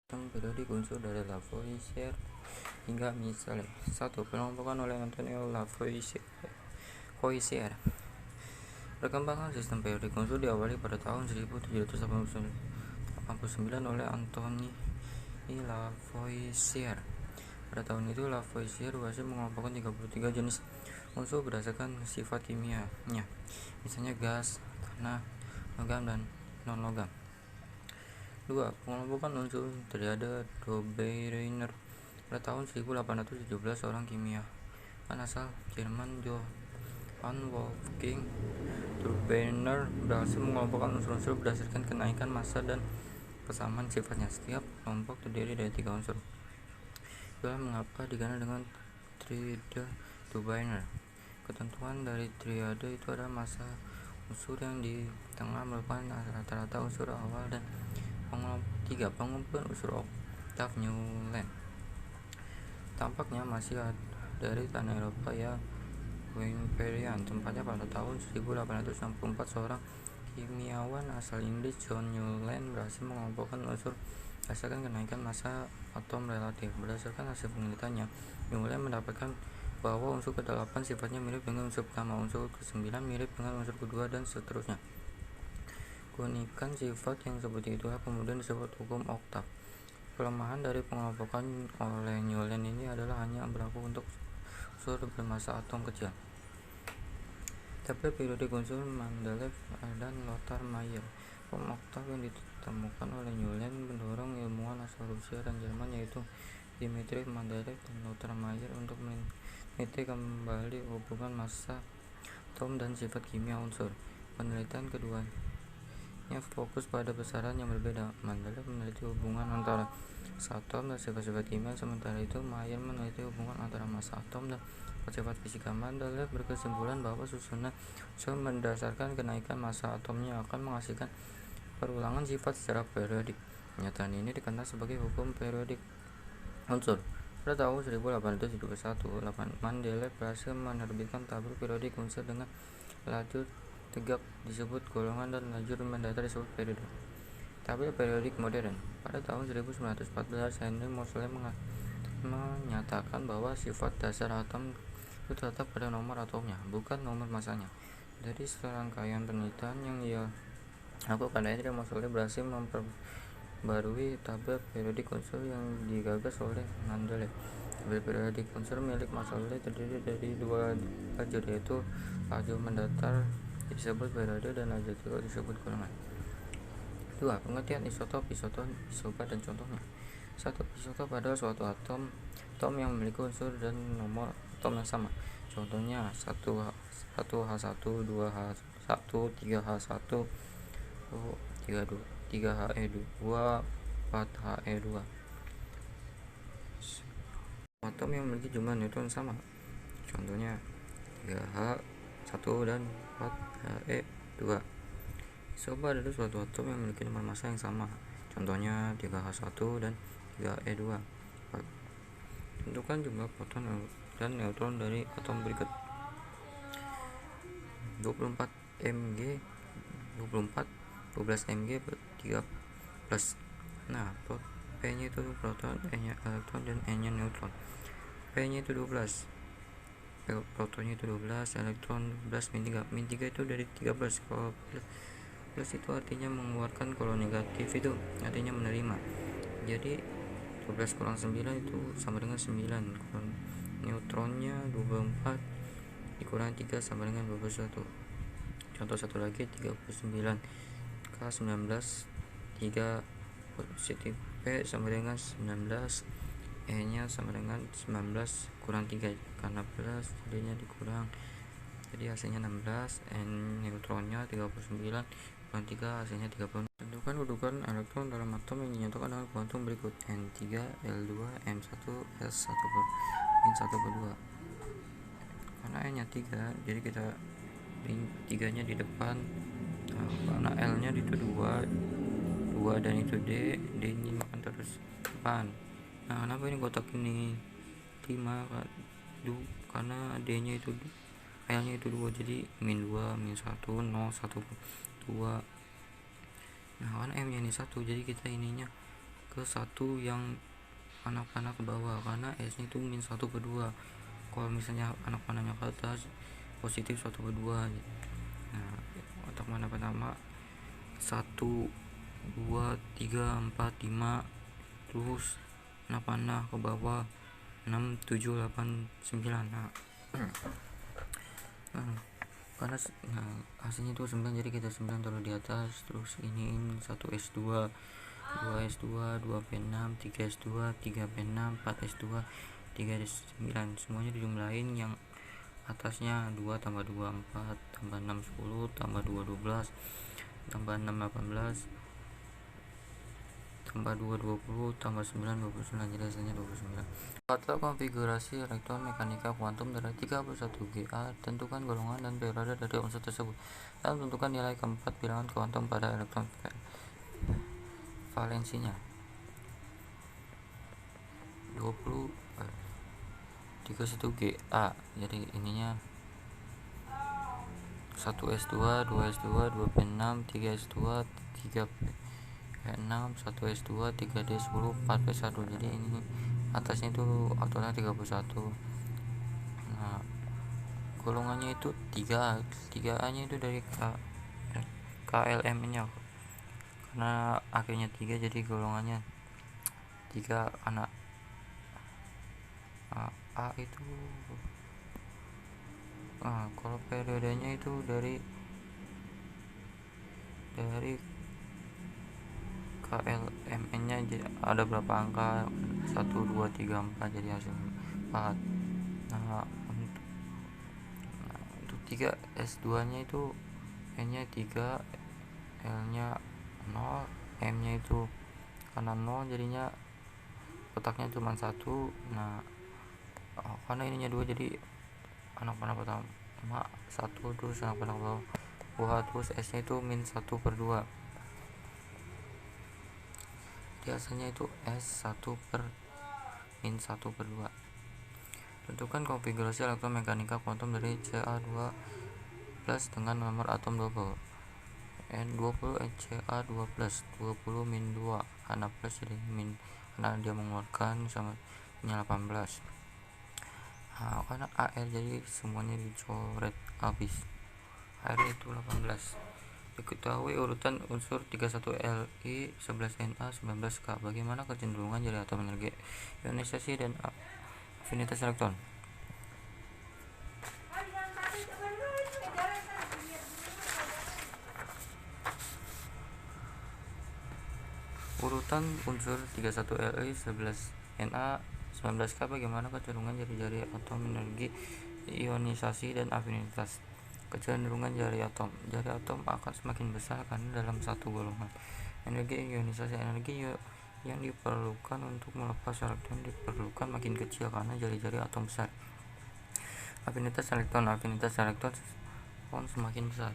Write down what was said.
Periodik unsur dari Lavoisier hingga misalnya 1. Pengelompokan oleh Antonio Lavoisier. Perkembangan sistem periodik unsur diawali pada tahun 1789 oleh Anthony Lavoisier. Pada tahun itu Lavoisier berhasil mengelompokkan 33 jenis unsur berdasarkan sifat kimianya, misalnya gas, tanah, logam, dan non-logam. 2. Pengelompokan unsur triade Dobereiner. Pada tahun 1817 seorang kimiawan asal Jerman Johann Wolfgang Dobereiner berhasil mengelompokkan unsur-unsur berdasarkan kenaikan massa dan kesamaan sifatnya. Setiap kelompok terdiri dari 3 unsur. Itulah mengapa dikenal dengan triade Dobereiner. Ketentuan dari triade itu adalah massa unsur yang di tengah merupakan rata-rata unsur awal, dan 3. Pengumpulan unsur oktav Newland. Tampaknya masih dari tanah Eropa ya Weinperian. Tempatnya pada tahun 1864 seorang kimiawan asal Inggris John Newland berhasil mengelompokkan unsur berdasarkan kenaikan massa atom relatif. Berdasarkan hasil penelitiannya, Newland mendapatkan bahwa unsur ke-8 sifatnya mirip dengan unsur pertama, unsur ke-9 mirip dengan unsur kedua, dan seterusnya. Keunikan sifat yang seperti itulah kemudian disebut hukum oktav. Kelemahan dari pengelompokan oleh Newland ini adalah hanya berlaku untuk unsur bermassa atom kecil. Tabel periodik unsur Mendeleev dan Lothar Meyer. Hukum oktav yang ditemukan oleh Newland mendorong ilmuwan asal Rusia dan Jerman, yaitu Dmitri Mendeleev dan Lothar Meyer, untuk meneliti kembali hubungan massa atom dan sifat kimia unsur. Penelitian keduanya fokus pada besaran yang berbeda. Mendeleev meneliti hubungan antara massa atom dan sifat-sifat kimia, sementara itu Meyer meneliti hubungan antara massa atom dan sifat fisika. Mendeleev berkesimpulan bahwa susunan unsur berdasarkan kenaikan massa atomnya akan menghasilkan perulangan sifat secara periodik. Pernyataan ini dikenal sebagai hukum periodik unsur. Pada tahun 1871, Mendeleev berhasil menerbitkan tabel periodik unsur dengan lajur tegak disebut golongan dan lajur mendatar disebut periode. Tabel periodik modern. Pada tahun 1914, Henry Moseley menyatakan bahwa sifat dasar atom itu terletak pada nomor atomnya, bukan nomor masanya. Dari serangkaian penelitian yang ia lakukan, Henry Moseley berhasil memperbarui tabel periodik unsur yang digagas oleh Mendeleev. Tabel periodik unsur milik Moseley terdiri dari 2 lajur, yaitu lajur mendatar disebut periode dan lajur tegak disebut golongan. 2. Pengertian isotop, isobar, dan contohnya. 1. Isotop adalah suatu atom yang memiliki unsur dan nomor atom yang sama. Contohnya 1H1, 2H1, 3H1, 3He2, 4He2. Atom yang memiliki jumlah neutron sama. Contohnya 3H1 dan 4He2. Isobar adalah suatu atom yang memiliki nomor massa yang sama. Contohnya 3H1 dan 3E2. Tentukan jumlah proton dan neutron dari atom berikut: 24 Mg, 12 Mg, 3+. Nah, P-nya itu proton, E-nya elektron, dan N-nya neutron. P-nya itu 12, protonnya itu 12, elektron 12, min 3 itu dari 13. Kalau plus itu artinya mengeluarkan, kalau negatif itu artinya menerima. Jadi 12 kurang 9 itu sama dengan 9. Kalau neutronnya 24 dikurangi 3 sama dengan 21. Contoh satu lagi, 39 K19, 3 positif, P sama dengan 19, E nya sama dengan 19 kurang 3, karena plus jadinya dikurang, jadi hasilnya 16. N neutronnya 39 kurang 3 hasilnya 30. Tentukan kedudukan elektron dalam atom yang dinyatakan dengan kuantum berikut: N3, L2, M1, S1, N1/2. Karena N nya 3, jadi kita 3 nya di depan. Karena L nya itu 2 dan itu D nya makan terus depan. Nah, kenapa ini kotak ini 5? Karena D nya itu, L nya itu 2, jadi min 2, min 1, 0, 1, 2. Nah, kan M nya ini 1, jadi kita ininya ke 1 yang panah ke bawah, karena S nya itu -1/2. Kalau misalnya anak panahnya ke atas positif 1/2. Nah, otak panah pertama 1, 2, 3, 4, 5, terus anak panah ke bawah 6, 7, 8, 9. Karena hasilnya itu 9, jadi kita 9 taruh di atas, terus iniin 1S2, 2S2, 2P6, 3S2, 3P6, 4S2, 3S9, semuanya dijumlahin. Yang atasnya 2 tambah 2 4, tambah 6 10, tambah 2 12, tambah 6 18, tambah 2 20, tambah 9 29, jadi hasilnya 29. Atau konfigurasi elektron mekanika kuantum dari 31Ga, tentukan golongan dan periode dari unsur tersebut, dan tentukan nilai keempat bilangan kuantum pada elektron valensinya. 31Ga, jadi ininya 1S2, 2S2, 2P6, 3S2, 3P6, 1S2, 3D10, 4P1, jadi ini atasnya itu aktornya 31. Nah, golongannya itu 3A nya itu dari KLM nya, karena akhirnya 3 jadi golongannya 3. Anak A itu kalau periodenya itu dari KLMN nya ada berapa angka, 1 2 3 4, jadi hasil 4. Nah, untuk 3S2 nya itu N nya 3, L nya 0, M nya itu karena 0 jadinya kotaknya cuma 1. Nah, karena ininya 2, jadi anak panah pertama 1, terus anak panah bawah, terus S nya itu -1/2. Biasanya itu S1/-1/2. Tentukan konfigurasi elektromekanika kuantum dari Ca2+ dengan nomor atom double N20 Ca2+, 20-2, karena plus jadi min, karena dia mengeluarkan sama 18. Karena AR jadi semuanya dicoret habis. AR itu 18. Diketahui urutan unsur 31Li, 11Na, 19K. Bagaimana kecenderungan dari atom energi ionisasi dan afinitas elektron? Urutan unsur 31Li, 11Na, 19K. Bagaimana kecenderungan jari atom energi ionisasi dan afinitas? Kecenderungan jari atom akan semakin besar karena dalam satu golongan energi ionisasi, energi yang diperlukan untuk melepas elektron diperlukan makin kecil karena jari-jari atom besar. Afinitas elektron semakin besar